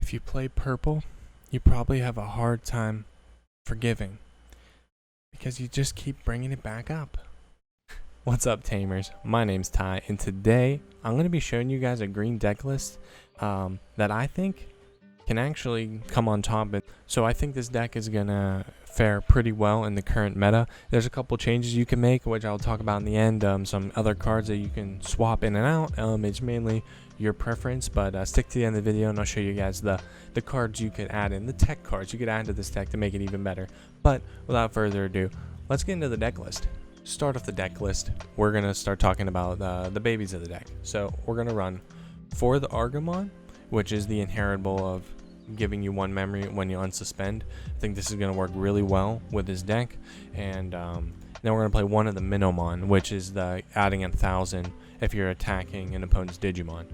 If you play purple, you probably have a hard time forgiving because you just keep bringing it back up. What's up, Tamers? My name's Ty, and today I'm going to be showing you guys a green deck list that I think can actually come on top. So I think this deck is going to fare pretty well in the current meta. There's a couple changes you can make, which I'll talk about in the end. Some other cards that you can swap in and out. It's mainly your preference, but stick to the end of the video and I'll show you guys the cards you could add in, the tech cards you could add to this deck to make it even better. But without further ado, let's get into the deck list. Start off the deck list, we're going to start talking about the babies of the deck. So we're going to run for the Wargreymon, which is the inheritable of giving you one memory when you unsuspend. I think this is going to work really well with this deck. And then we're going to play one of the Minomon, which is the adding 1,000 if you're attacking an opponent's Digimon.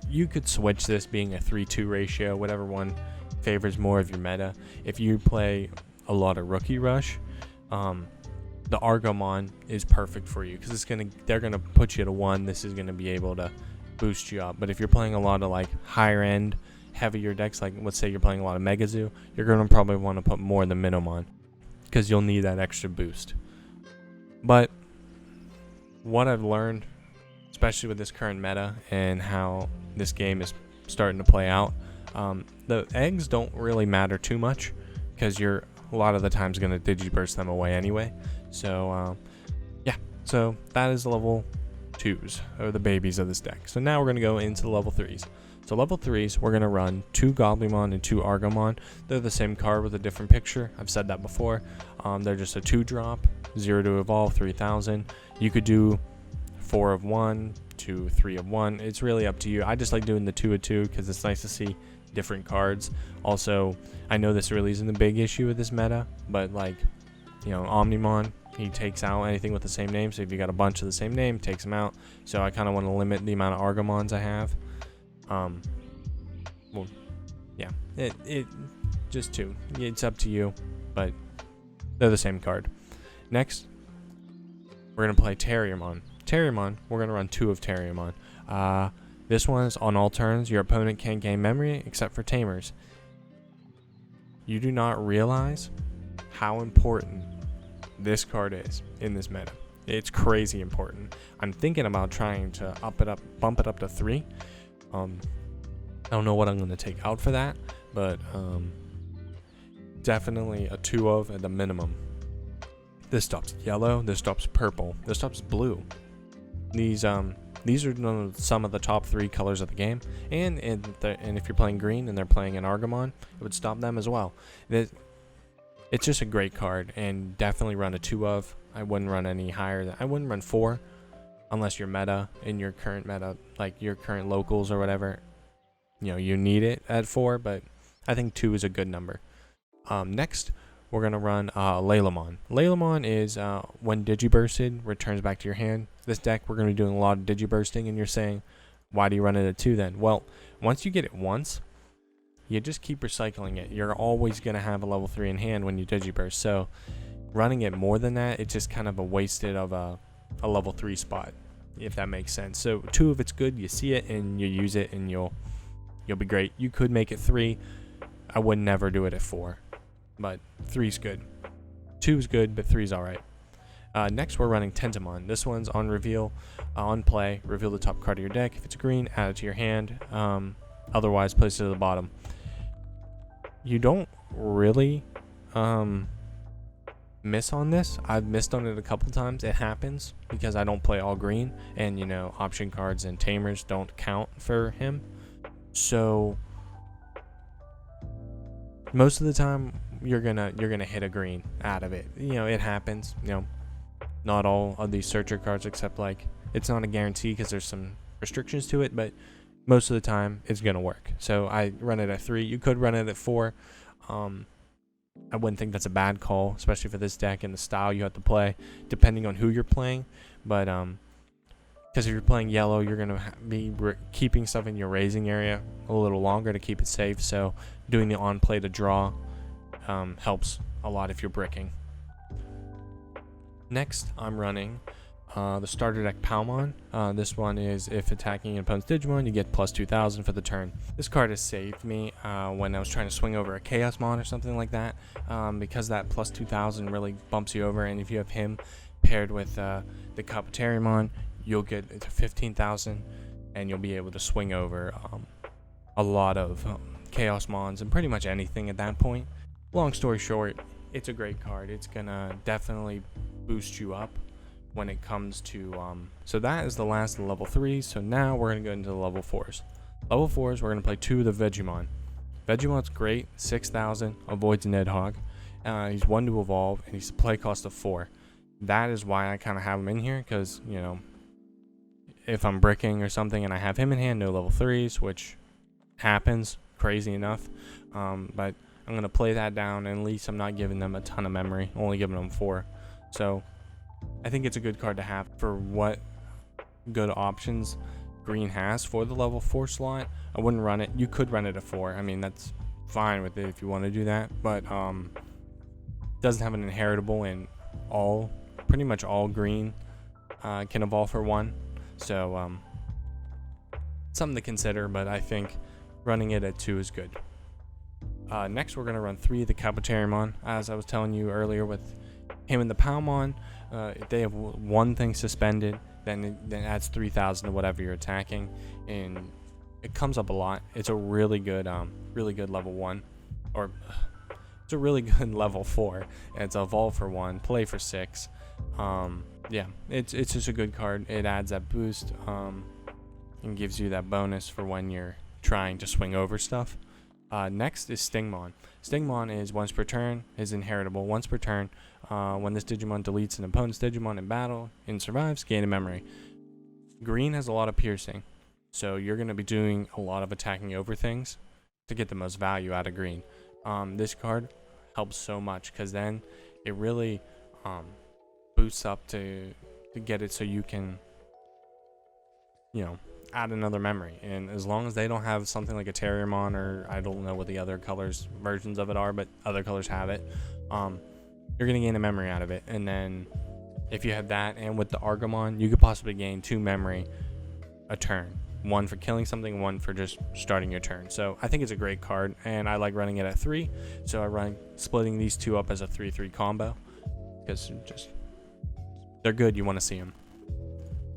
You could switch this being a 3-2 ratio, whatever one favors more of your meta. If you play a lot of Rookie Rush, the Wargreymon is perfect for you because they're gonna put you to 1. This is gonna be able to boost you up. But if you're playing a lot of like higher end, heavier decks, like let's say you're playing a lot of Megazoo, you're gonna probably want to put more of the Minomon because you'll need that extra boost. But what I've learned, especially with this current meta and how this game is starting to play out, the eggs don't really matter too much because you're a lot of the times going to Digiburst them away anyway. So yeah, so that is level 2s, or the babies of this deck. So now we're going to go into the level 3s. So level 3s, we're going to run 2 Goblimon and 2 Wargreymon. They're the same card with a different picture. I've said that before. They're just a 2-drop, 0 to evolve, 3,000. You could do 4 of 1, 2, 3 of 1. It's really up to you. I just like doing the 2 of 2 because it's nice to see different cards. Also, I know this really isn't a big issue with this meta, but like, you know, Omnimon, he takes out anything with the same name. So if you got a bunch of the same name, takes them out. So I kind of want to limit the amount of Wargreymons I have. Well, yeah, it just 2. It's up to you, but they're the same card. Next, we're gonna play Terriermon. Terriermon, we're gonna run 2 of Terriermon. This one is on all turns. Your opponent can't gain memory except for tamers. You do not realize how important this card is in this meta. It's crazy important. I'm thinking about trying to bump it up to 3. I don't know what I'm going to take out for that, but definitely a 2 of at the minimum. This stops yellow, this stops purple, this stops blue. These are some of the top 3 colors of the game, and if you're playing green and they're playing an Wargreymon, it would stop them as well. It's just a great card, and definitely run a 2 of. I wouldn't run any higher. I wouldn't run 4 unless your meta, in your current meta, like your current locals or whatever, you know, you need it at 4, but I think 2 is a good number. Next, we're going to run Laylamon. Laylamon is when Digibursted, returns back to your hand. This deck, we're going to be doing a lot of Digibursting, and you're saying, why do you run it at 2 then? Well, once you get it once, you just keep recycling it. You're always going to have a level 3 in hand when you Digiburst. So running it more than that, it's just kind of a wasted of a level 3 spot, if that makes sense. So 2 if it's good, you see it and you use it and you'll be great. You could make it 3. I would never do it at 4, but 3's good. 2's good, but 3's alright. Next, we're running Tentamon. This one's on reveal, on play. Reveal the top card of your deck. If it's green, add it to your hand. Otherwise, place it at the bottom. You don't really miss on this. I've missed on it a couple times. It happens because I don't play all green, and you know, option cards and tamers don't count for him. So most of the time, you're gonna hit a green out of it. You know, it happens. You know, not all of these searcher cards, except like it's not a guarantee because there's some restrictions to it, but most of the time it's gonna work. So I run it at 3. You could run it at 4. I wouldn't think that's a bad call, especially for this deck and the style you have to play, depending on who you're playing. But because if you're playing yellow, you're gonna be keeping stuff in your raising area a little longer to keep it safe. So doing the on play to draw helps a lot if you're bricking. Next, I'm running the starter deck Palmon. This one is if attacking an opponent's Digimon, you get plus 2,000 for the turn. This card has saved me when I was trying to swing over a Chaosmon or something like that, because that plus 2,000 really bumps you over, and if you have him paired with the Wargreymon, you'll get to 15,000, and you'll be able to swing over a lot of Chaosmons and pretty much anything at that point. Long story short, it's a great card. It's gonna definitely boost you up when it comes to so that is the last of the level 3s. So now we're gonna go into the level 4s. Level 4s, we're gonna play 2 of the Vegemon. Vegemon's great, 6,000, avoids Nidhogg. He's 1 to evolve, and he's a play cost of 4. That is why I kind of have him in here, because, you know, if I'm bricking or something and I have him in hand, no level 3s, which happens, crazy enough, but I'm gonna play that down, and at least I'm not giving them a ton of memory, only giving them 4. So I think it's a good card to have for what good options green has for the level 4 slot. I wouldn't run it. You could run it at 4. I mean, that's fine with it if you want to do that, but doesn't have an inheritable, and pretty much all green can evolve for 1. So something to consider, but I think running it at 2 is good. Next, we're going to run 3 of the Wargreymon. As I was telling you earlier, with him and the Palmon, if they have one thing suspended, then it adds 3,000 to whatever you're attacking, and it comes up a lot. It's a really good level 1, or it's a really good level 4. It's evolve for 1, play for 6. Yeah, it's just a good card. It adds that boost, and gives you that bonus for when you're trying to swing over stuff. Next is Stingmon. Stingmon is once per turn, is inheritable once per turn. When this Digimon deletes an opponent's Digimon in battle and survives, gain a memory. Green has a lot of piercing, so you're going to be doing a lot of attacking over things to get the most value out of green. This card helps so much, because then it really boosts up to get it so you can, you know, add another memory. And as long as they don't have something like a Terriermon, or I don't know what the other colors versions of it are, but other colors have it, you're gonna gain a memory out of it. And then if you have that, and with the Argamon, you could possibly gain 2 memory a turn, 1 for killing something, 1 for just starting your turn. So I think it's a great card, and I like running it at 3. So I run splitting these 2 up as a 3/3 combo, because they're good. You want to see them.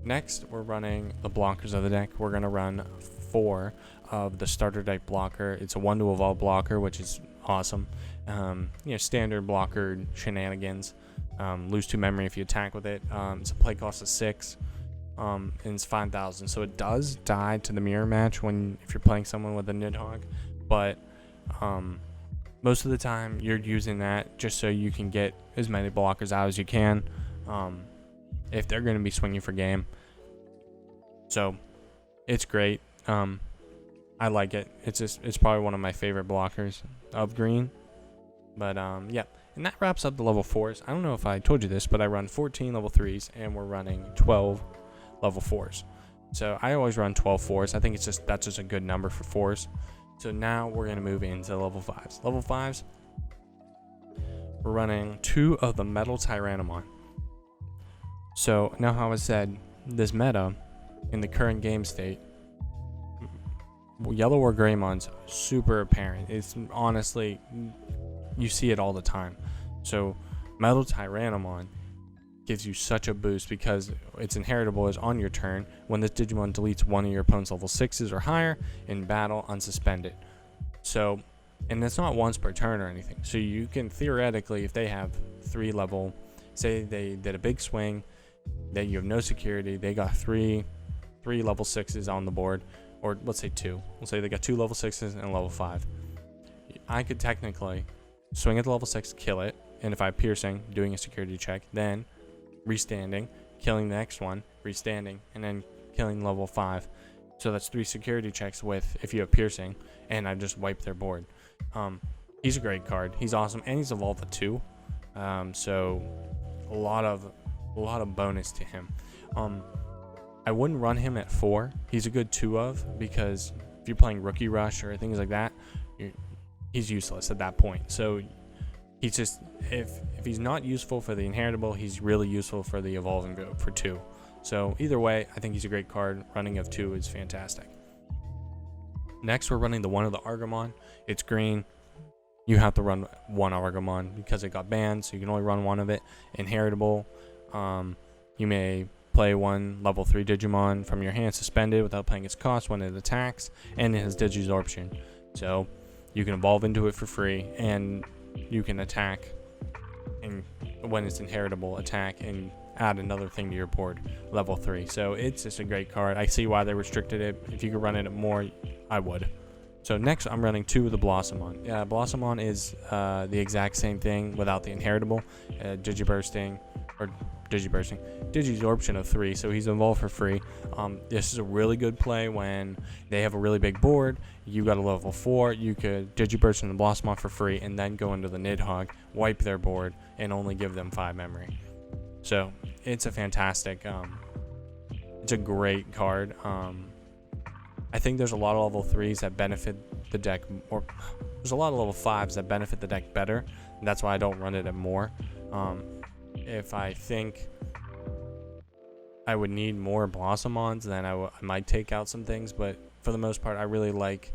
Next, we're running the blockers of the deck. We're going to run 4 of the starter deck blocker. It's a 1 to evolve blocker, which is awesome. You know, standard blocker shenanigans. Lose 2 memory if you attack with it. It's a play cost of 6, and it's 5,000. So it does die to the mirror match if you're playing someone with a Nidhogg, but most of the time you're using that just so you can get as many blockers out as you can. If they're going to be swinging for game. So it's great. I like it. It's probably one of my favorite blockers of green. But yeah, and that wraps up the level 4s. I don't know if I told you this, but I run 14 level 3s, and we're running 12 level 4s. So I always run 12 4s. I think that's just a good number for 4s. So now we're going to move into level 5s. Level 5s, we're running 2 of the Metal Tyrannomon. So now, how I said, this meta in the current game state, Yellow Wargreymon's super apparent. It's honestly, you see it all the time. So Metal Tyrannomon gives you such a boost, because its inheritable is on your turn. When this Digimon deletes one of your opponent's level 6s or higher in battle, unsuspend it. So, and it's not once per turn or anything. So you can theoretically, if they have 3 level, say they did a big swing, that you have no security, they got 3 level 6s on the board, or let's say 2. We'll say they got 2 level 6s and level 5. I could technically swing at the level 6, kill it, and if I have piercing, doing a security check, then restanding, killing the next one, restanding, and then killing level 5. So that's 3 security checks with, if you have piercing, and I just wipe their board. He's a great card. He's awesome, and he's evolved at 2. So a lot of bonus to him. I wouldn't run him at 4. He's a good 2 of, because if you're playing Rookie Rush or things like that, he's useless at that point. So he's just, if he's not useful for the inheritable, he's really useful for the evolving for 2. So either way, I think he's a great card. Running of 2 is fantastic. Next, we're running the one of the Wargreymon. It's green. You have to run one Wargreymon because it got banned, so you can only run one of it. Inheritable. You may play one level 3 Digimon from your hand suspended without paying its cost when it attacks, and it has Digisorption. So you can evolve into it for free, and you can attack, and when it's inheritable, attack and add another thing to your board, level 3. So it's just a great card. I see why they restricted it. If you could run it more, I would. So next, I'm running 2 of the Blossomon. Blossomon is the exact same thing without the inheritable, Digibursting, Digisorption of 3. So he's evolved for free. This is a really good play when they have a really big board. You got a level 4. You could Digiburst in the Blossomon for free, and then go into the Nidhogg, wipe their board, and only give them 5 memory. So it's a fantastic. It's a great card. I think there's a lot of level 3s that benefit the deck, or there's a lot of level 5s that benefit the deck better, and that's why I don't run it at more. If I think I would need more Blossomons, then I might take out some things, but for the most part, I really like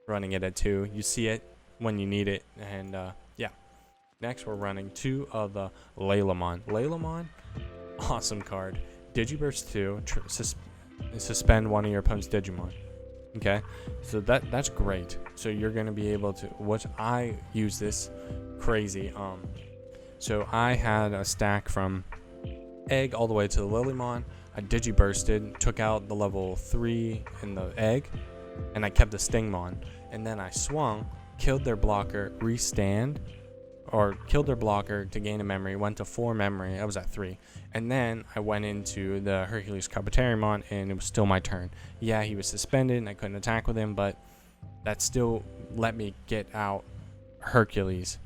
running it at 2. You see it when you need it, and yeah. Next, we're running 2 of the Laylamon. Laylamon, awesome card. Digiburst 2, suspend one of your opponent's Digimon. Okay, so that's great. So you're gonna be able to, what I use this crazy. So I had a stack from egg all the way to the Lilymon. I Digibursted, took out the level 3 in the egg, and I kept the Stingmon. And then I swung, killed their blocker, restand, or killed their blocker to gain a memory, went to 4 memory. I was at 3. And then I went into the Hercules Carbotarimon, and it was still my turn. Yeah, he was suspended, and I couldn't attack with him, but that still let me get out Hercules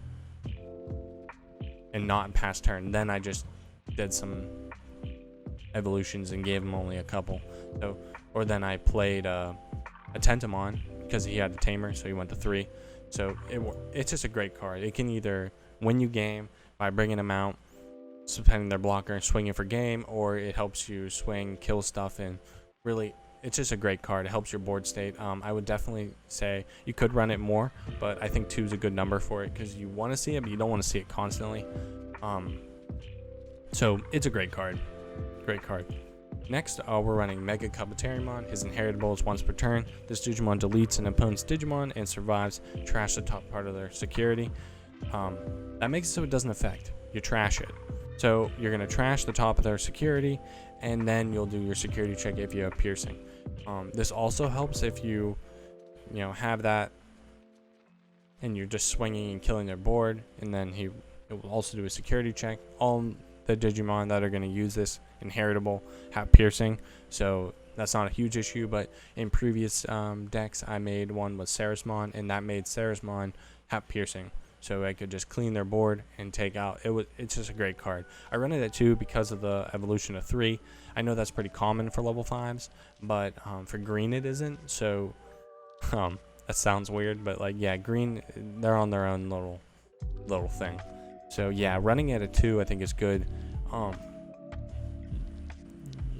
and not pass turn. Then I just did some evolutions and gave him only a couple. So, or then I played a Tentamon because he had a tamer, so he went to 3. So it's just a great card. It can either win you game by bringing them out, suspending their blocker and swinging for game, or it helps you swing, kill stuff, and really, it's just a great card. It helps your board state. I would definitely say you could run it more, but I think 2 is a good number for it because you want to see it, but you don't want to see it constantly. So it's a great card. Great card. Next, we're running Mega Carbotarimon. His inheritable is once per turn. This Digimon deletes an opponent's Digimon and survives. Trash the top part of their security. That makes it so it doesn't affect. You trash it. So you're going to trash the top of their security, and then you'll do your security check if you have piercing. This also helps if you have that, and you're just swinging and killing their board, and then it will also do a security check. All the Digimon that are going to use this inheritable have piercing, so that's not a huge issue. But in previous decks, I made one with Sarismon, and that made Sarismon have piercing, so I could just clean their board and take out. It's just a great card. I run it at 2 because of the evolution of 3. I know that's pretty common for level 5s, but for green it isn't. So that sounds weird, but like, yeah, green, they're on their own little thing. So yeah, running it at 2 I think is good.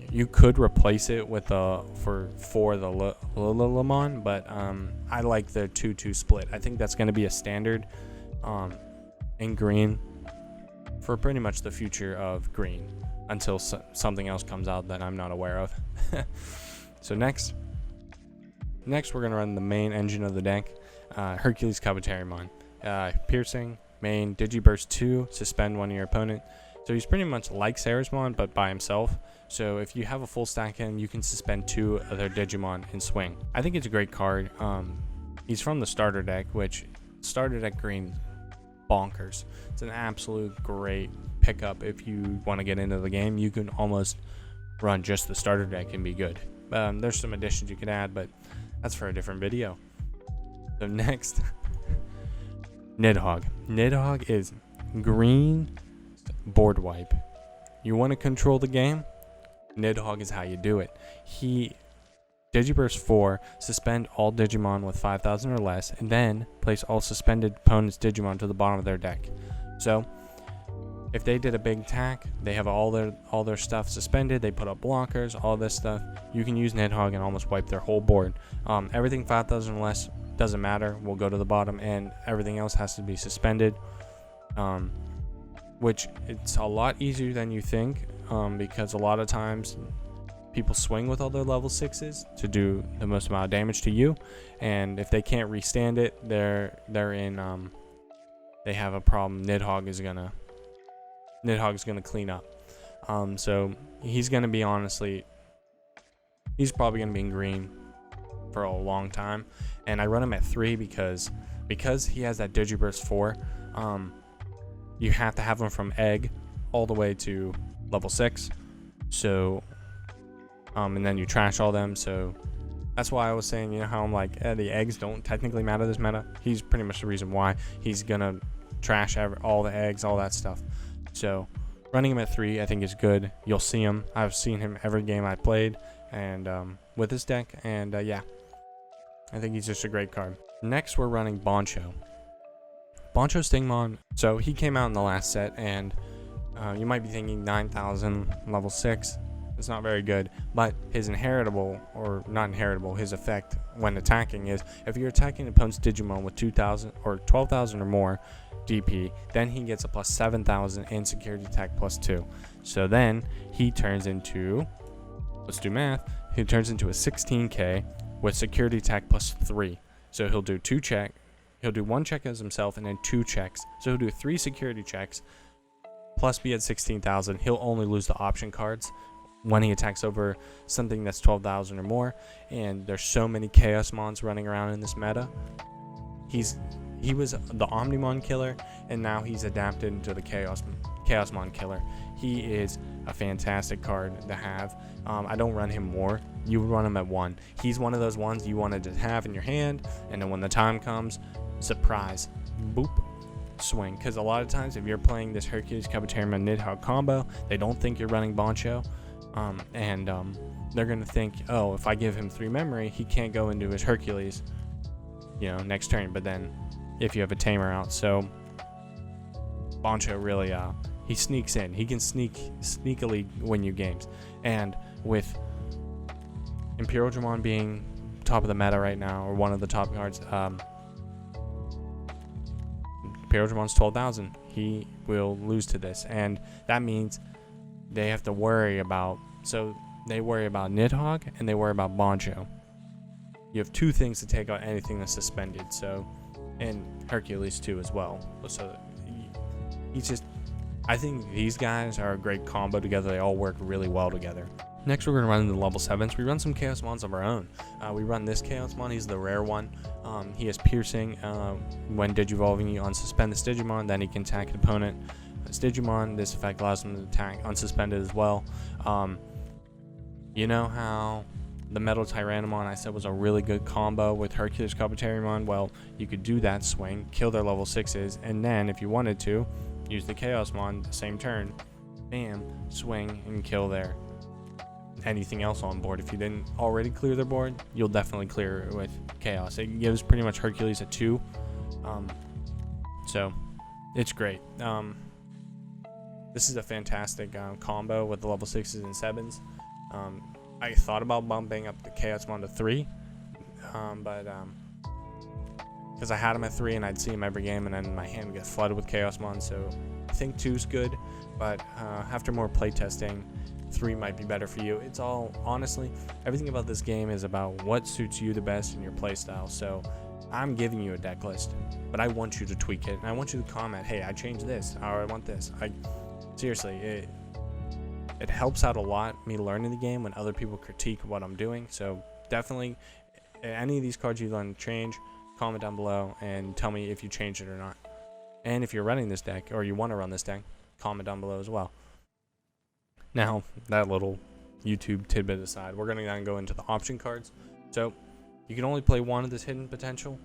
You could replace it with for the Lilymon, but I like the 2-2 split. I think that's going to be a standard in green for pretty much the future of green until something else comes out that I'm not aware of. So next we're going to run the main engine of the deck, Hercules Carbotarimon. Piercing, main, Digiburst 2, suspend one of your opponent. So he's pretty much like Sarismon, but by himself. So if you have a full stack in, you can suspend 2 of their Digimon and swing. I think it's a great card. He's from the starter deck, which starter deck green, bonkers. It's an absolute great pickup. If you want to get into the game, you can almost run just the starter deck and be good. There's some additions you can add, but that's for a different video. So next, Nidhogg. Nidhogg is green board wipe. You want to control the game? Nidhogg is how you do it. He Digiburst 4, suspend all Digimon with 5,000 or less, and then place all suspended opponents' Digimon to the bottom of their deck. So if they did a big attack, they have all their stuff suspended, they put up blockers, all this stuff, you can use Nidhogg and almost wipe their whole board. Everything 5,000 or less doesn't matter, will go to the bottom, and everything else has to be suspended, which it's a lot easier than you think, because a lot of times people swing with all their level 6s to do the most amount of damage to you, and if they can't restand it, they're in they have a problem. Nidhogg is gonna clean up. So he's gonna be he's probably gonna be in green for a long time, and I run him at 3 because he has that Digiburst 4. You have to have him from egg all the way to level 6. So and then you trash all them. So that's why I was saying, how I'm like, the eggs don't technically matter this meta. He's pretty much the reason why. He's gonna trash all the eggs, all that stuff. So running him at 3 I think is good. You'll see him. I've seen him every game I played, and with this deck, and yeah, I think he's just a great card. Next we're running Boncho Stingmon. So he came out in the last set, and you might be thinking 9,000 level 6. It's not very good, but his inheritable, or not inheritable, his effect when attacking is, if you're attacking an opponent's Digimon with 2,000 or 12,000 or more DP, then he gets a plus 7,000 and security attack plus 2. So then he turns into, let's do math, he turns into a 16k with security attack plus 3. So he'll do 2 check, he'll do 1 check as himself and then 2 checks. So he'll do 3 security checks plus be at 16,000. He'll only lose the option cards when he attacks over something that's 12,000 or more, and there's so many Chaos Mons running around in this meta. He was the Omnimon killer, and now he's adapted into the Chaosmon killer. He is a fantastic card to have. I don't run him more. You would run him at 1. He's one of those ones you wanted to have in your hand, and then when the time comes, surprise, boop, swing. Because a lot of times if you're playing this Hercules Kabuterimon Nidhogg combo, they don't think you're running Boncho. They're gonna think, oh, if I give him 3 memory, he can't go into his Hercules, next turn. But then, if you have a tamer out, so Boncho really, he sneaks in. He can sneakily win you games. And with Imperial Dramon being top of the meta right now, or one of the top cards, Imperial Dramon's 12,000. He will lose to this, and that means they have to worry about, so they worry about Nidhogg and they worry about Boncho. You have 2 things to take out anything that's suspended, so, and Hercules too as well. So he's just, I think these guys are a great combo together. They all work really well together. Next we're going to run into the level 7s. We run some Chaos Mons of our own. We run this Chaos Mon. He's the rare one. He has piercing. When Digivolving, you unsuspend this Digimon, then he can attack an opponent. Digimon, this effect allows him to attack unsuspended as well. You know how the Metal Tyrannomon I said was a really good combo with Hercules Kabuterimon? Well, you could do that swing, kill their level 6s, and then if you wanted to, use the Chaosmon the same turn, bam, swing and kill their anything else on board. If you didn't already clear their board, you'll definitely clear it with Chaos. It gives pretty much Hercules a 2. So it's great. This is a fantastic combo with the level 6s and 7s. I thought about bumping up the Chaosmon to 3, but because I had him at 3 and I'd see him every game, and then my hand would get flooded with Chaosmon. So I think 2's good, but after more playtesting, 3 might be better for you. It's all, honestly, everything about this game is about what suits you the best in your playstyle. So I'm giving you a deck list, but I want you to tweak it, and I want you to comment, hey, I changed this, or I want this. Seriously, it helps out a lot, me learning the game, when other people critique what I'm doing. So definitely, any of these cards you want to change, comment down below and tell me if you changed it or not. And if you're running this deck, or you want to run this deck, comment down below as well. Now, that little YouTube tidbit aside, we're going to go into the option cards. So you can only play one of this hidden potential.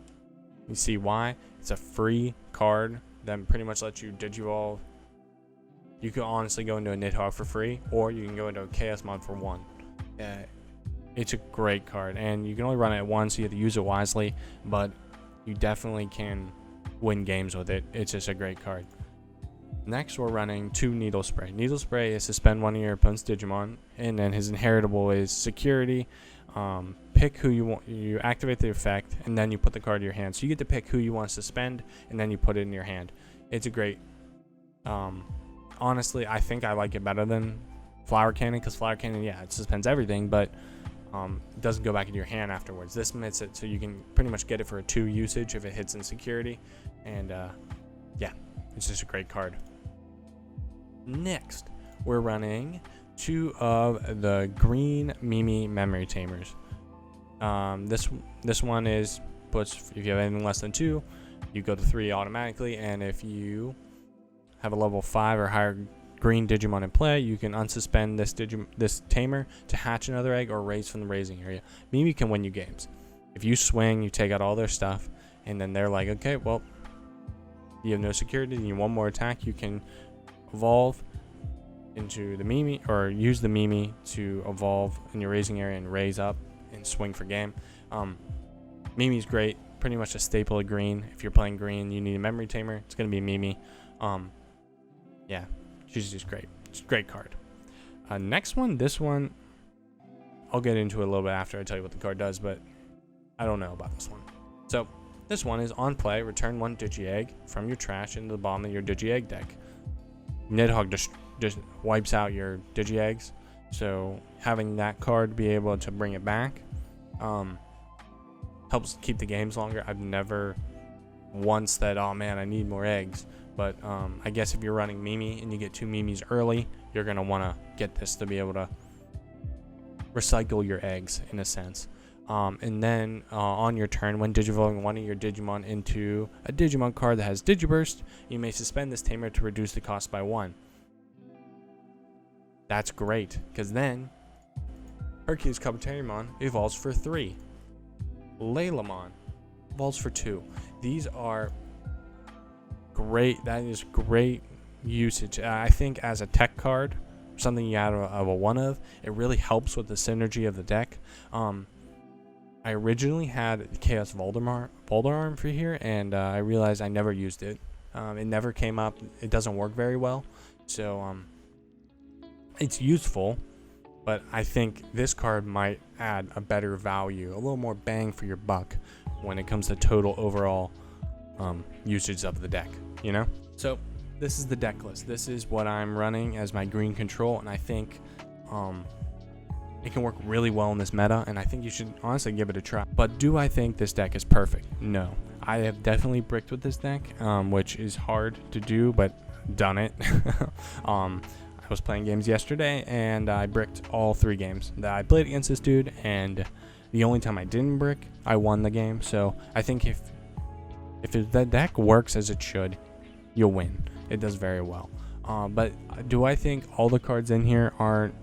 You see why? It's a free card that pretty much lets you Digivolve. You could honestly go into a Nidhogg for free, or you can go into a Chaosmon for 1. It's a great card, and you can only run it once, so you have to use it wisely, but you definitely can win games with it. It's just a great card. Next, we're running 2 Needle Spray. Needle Spray is suspend one of your opponent's Digimon, and then his inheritable is Security. Pick who you want. You activate the effect, and then you put the card in your hand. So you get to pick who you want to suspend, and then you put it in your hand. It's a great. Honestly, I think I like it better than Flower Cannon, because Flower Cannon, yeah, it suspends everything, but it doesn't go back into your hand afterwards. This makes it so you can pretty much get it for a 2 usage if it hits in Security, and yeah, it's just a great card. Next, we're running 2 of the green Mimi memory tamers. This one is puts, if you have anything less than 2, you go to 3 automatically, and if you have a level 5 or higher green Digimon in play, you can unsuspend this tamer to hatch another egg or raise from the raising area. Mimi can win you games. If you swing, you take out all their stuff, and then they're like, okay, well, you have no security, and you want more attack, you can evolve into the Mimi, or use the Mimi to evolve in your raising area and raise up and swing for game. Mimi's great, pretty much a staple of green. If you're playing green, you need a memory tamer, it's going to be Mimi. Yeah, she's just great. It's a great card. Next one, this one, I'll get into it a little bit after I tell you what the card does, but I don't know about this one. So this one is on play, return 1 Digi-Egg from your trash into the bottom of your Digi-Egg deck. Nidhogg just wipes out your Digi-Eggs, so having that card be able to bring it back helps keep the games longer. I've never once said, oh man, I need more eggs, but I guess if you're running Mimi and you get 2 Mimis early, you're going to want to get this to be able to recycle your eggs in a sense. And then on your turn, when digivolving one of your Digimon into a Digimon card that has Digiburst, you may suspend this tamer to reduce the cost by 1. That's great, because then Hercules Kabuterimon evolves for 3. Laylamon evolves for 2. These are great. That is great usage. I think as a tech card, something you add a 1 of, it really helps with the synergy of the deck. I originally had Chaos Voldarm for here, and I realized I never used it. It never came up. It doesn't work very well, so it's useful, but I think this card might add a better value, a little more bang for your buck when it comes to total overall usage of the deck, you know? So this is the deck list. This is what I'm running as my green control, and I think it can work really well in this meta, and I think you should honestly give it a try. But do I think this deck is perfect? No. I have definitely bricked with this deck, which is hard to do, but done it. I was playing games yesterday, and I bricked all 3 games that I played against this dude, and the only time I didn't brick, I won the game. So I think if the deck works as it should, you'll win. It does very well. But do I think all the cards in here aren't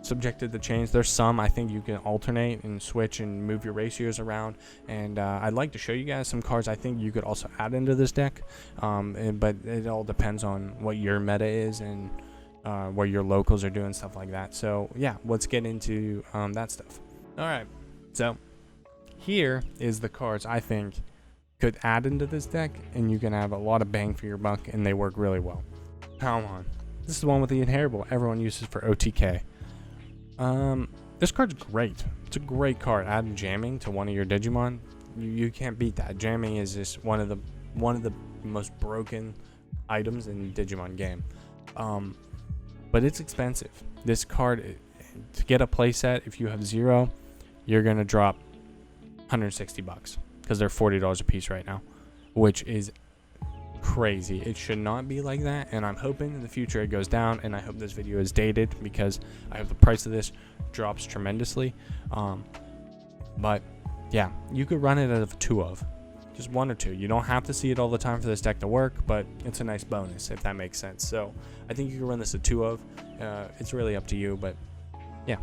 subjected to change? There's some I think you can alternate and switch and move your ratios around, and I'd like to show you guys some cards I think you could also add into this deck, but it all depends on what your meta is and what your locals are doing, stuff like that. So yeah, let's get into that stuff. Alright, so here is the cards I think could add into this deck, and you can have a lot of bang for your buck, and they work really well. Come on, this is the one with the inheritable everyone uses for OTK. This card's great. It's a great card. Add jamming to one of your Digimon. You can't beat that. Jamming is just one of the most broken items in the Digimon game. But it's expensive. This card, to get a playset, if you have 0, you're gonna drop $160 because they're $40 a piece right now, which is crazy. It should not be like that, and I'm hoping in the future it goes down, and I hope this video is dated because I hope the price of this drops tremendously. But yeah, you could run it as a 2 of, just 1 or 2. You don't have to see it all the time for this deck to work, but it's a nice bonus if that makes sense. So I think you can run this a 2 of. It's really up to you, but yeah.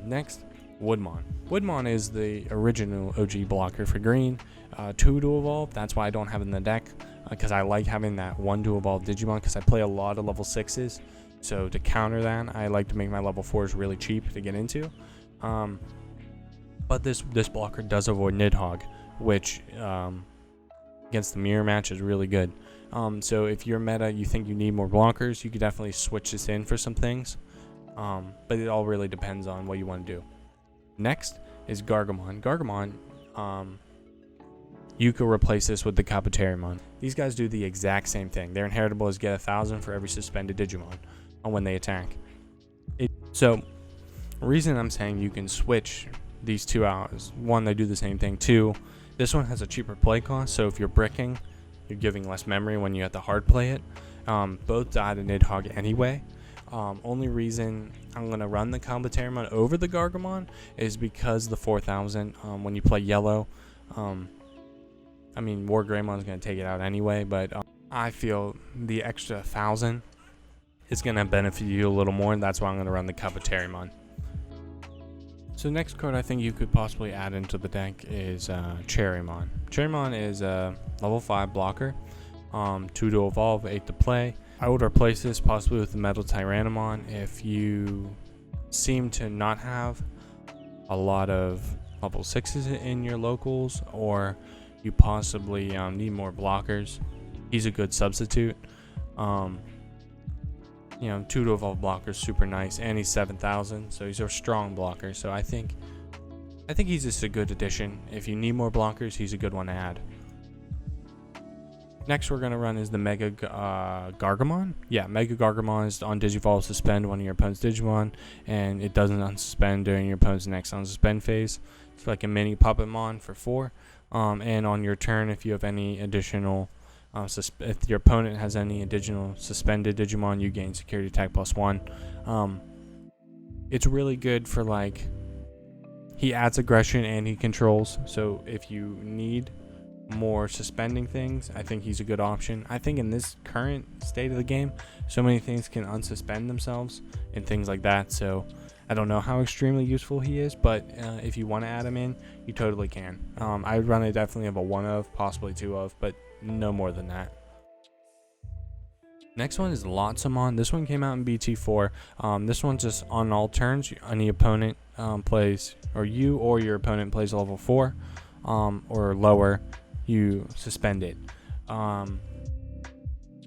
Next, Woodmon. Woodmon is the original OG blocker for green. 2 to evolve. That's why I don't have it in the deck, because I like having that 1 to evolve Digimon, because I play a lot of level 6s. So to counter that, I like to make my level 4s really cheap to get into. But this blocker does avoid Nidhogg, which against the mirror match is really good. So if your meta, you think you need more blockers, you could definitely switch this in for some things. But it all really depends on what you want to do. Next is Gargomon. Gargomon, you could replace this with the Kabuterimon. These guys do the exact same thing. Their inheritable is get 1,000 for every suspended Digimon when they attack. So, the reason I'm saying you can switch these two out is, one, they do the same thing. Two, this one has a cheaper play cost, so if you're bricking, you're giving less memory when you have to hard play it. Both died in Nidhogg anyway. Only reason I'm going to run the Kabuterimon over the Gargomon is because the 4,000, when you play yellow, I mean, Wargreymon is going to take it out anyway, but I feel the extra 1,000 is going to benefit you a little more, and that's why I'm going to run the Kabuterimon. So the next card I think you could possibly add into the deck is Cherrymon. Cherrymon is a level 5 blocker, 2 to evolve, 8 to play. I would replace this possibly with the Metal Tyrannomon if you seem to not have a lot of level 6s in your locals, or you possibly need more blockers. He's a good substitute. 2 to evolve blocker is super nice, and he's 7,000, so he's a strong blocker. So I think he's just a good addition. If you need more blockers, he's a good one to add. Next we're going to run is the Mega Gargomon. Yeah, Mega Gargomon is on Digivolve, suspend one of your opponent's Digimon, and it doesn't unsuspend during your opponent's next unsuspend phase. It's like a mini Puppetmon for 4. And on your turn, if you have any additional, if your opponent has any additional suspended Digimon, you gain security attack +1. It's really good for, like, he adds aggression and he controls. So if you need more suspending things, I think he's a good option. I think in this current state of the game, so many things can unsuspend themselves and things like that. So I don't know how extremely useful he is, but if you want to add him in, you totally can. I would run it definitely of a 1 of, possibly 2 of, but no more than that. Next one is Lotsumon. This one came out in BT-4. This one's just on all turns. Any opponent plays, or you or your opponent plays level 4 or lower, you suspend it.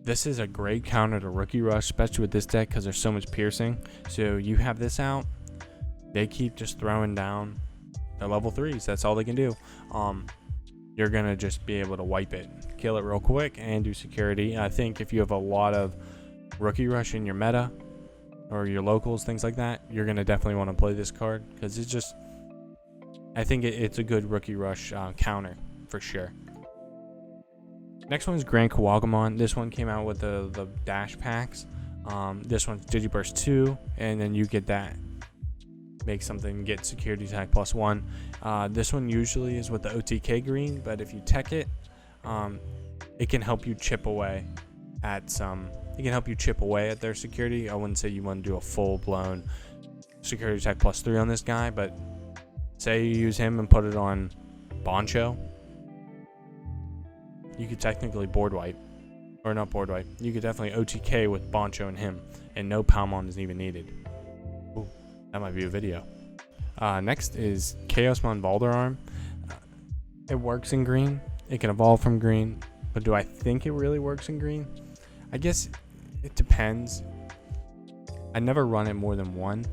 This is a great counter to Rookie Rush, especially with this deck because there's so much piercing. So you have this out, they keep just throwing down their level 3s. That's all they can do. You're going to just be able to wipe it, kill it real quick, and do security. I think if you have a lot of Rookie Rush in your meta or your locals, things like that, you're going to definitely want to play this card because it's just, I think it's a good Rookie Rush counter for sure. Next one is Grand Kawagamon. This one came out with the dash packs. This one's Digiburst 2, and then you get that. Make something, get security attack +1. This one usually is with the OTK green, but if you tech it, it can help you chip away at some. It can help you chip away at their security. I wouldn't say you want to do a full-blown security attack +3 on this guy, but say you use him and put it on Boncho, you could technically board wipe, or not board wipe. You could definitely OTK with Boncho and him, and no Palmon is even needed. Ooh, that might be a video. Next is Chaosmon Balderarm. It works in green. It can evolve from green, but do I think it really works in green? I guess it depends. I never run it more than 1.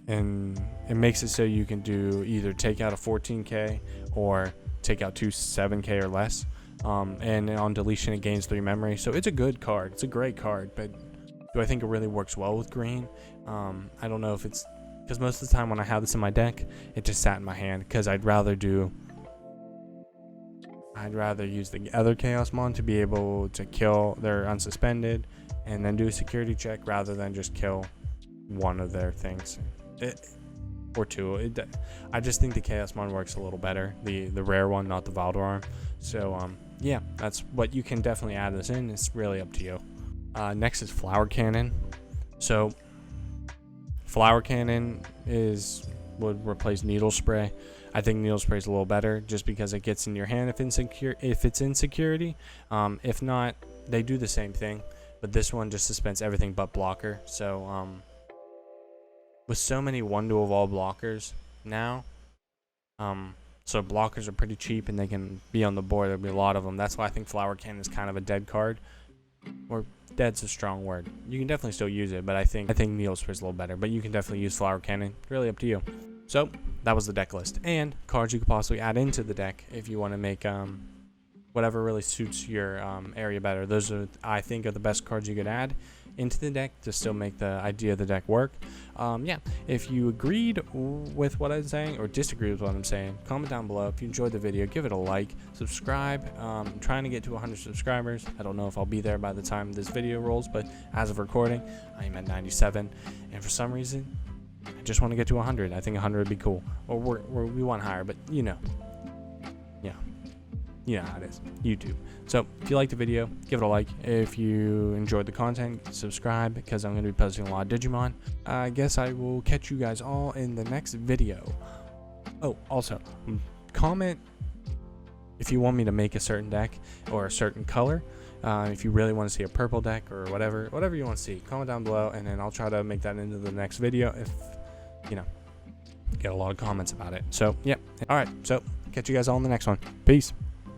And it makes it so you can do either take out a 14k or take out 2 7k or less. And on deletion it gains 3 memory. So it's a good card. It's a great card, but do I think it really works well with green? I don't know if it's because most of the time when I have this in my deck, it just sat in my hand because I'd rather use the other Chaosmon to be able to kill their unsuspended and then do a security check rather than just kill one of their things. Or 2. I just think the Chaosmon works a little better. The rare one, not the Valdararm. So yeah, that's what you can definitely add this in. It's really up to you. Next is Flower Cannon. So Flower Cannon would replace Needle Spray. I think Needle Spray is a little better just because it gets in your hand if it's in security. If not, they do the same thing, but this one just suspends everything but blocker. So with so many 1 to evolve blockers now, So blockers are pretty cheap and they can be on the board. There'll be a lot of them. That's why I think Flower Cannon is kind of a dead card. Or dead's a strong word. You can definitely still use it, but I think Needlespear is a little better. But you can definitely use Flower Cannon. Really up to you. So that was the deck list. And cards you could possibly add into the deck if you want to make whatever really suits your area better. Those are, I think, are the best cards you could add into the deck to still make the idea of the deck work. Yeah, if you agreed with what I'm saying or disagreed with what I'm saying, comment down below. If you enjoyed the video, give it a like, subscribe. I'm trying to get to 100 subscribers. I don't know if I'll be there by the time this video rolls, but as of recording, I am at 97, and for some reason, I just want to get to 100. I think 100 would be cool, or we want higher, but you know, yeah. You know how it is, YouTube. So if you liked the video, give it a like. If you enjoyed the content, subscribe, because I'm going to be posting a lot of Digimon. I guess I will catch you guys all in the next video. Oh, also, comment if you want me to make a certain deck or a certain color. If you really want to see a purple deck or whatever you want to see, comment down below, and then I'll try to make that into the next video if, you know, get a lot of comments about it. So, yeah. All right, so catch you guys all in the next one. Peace.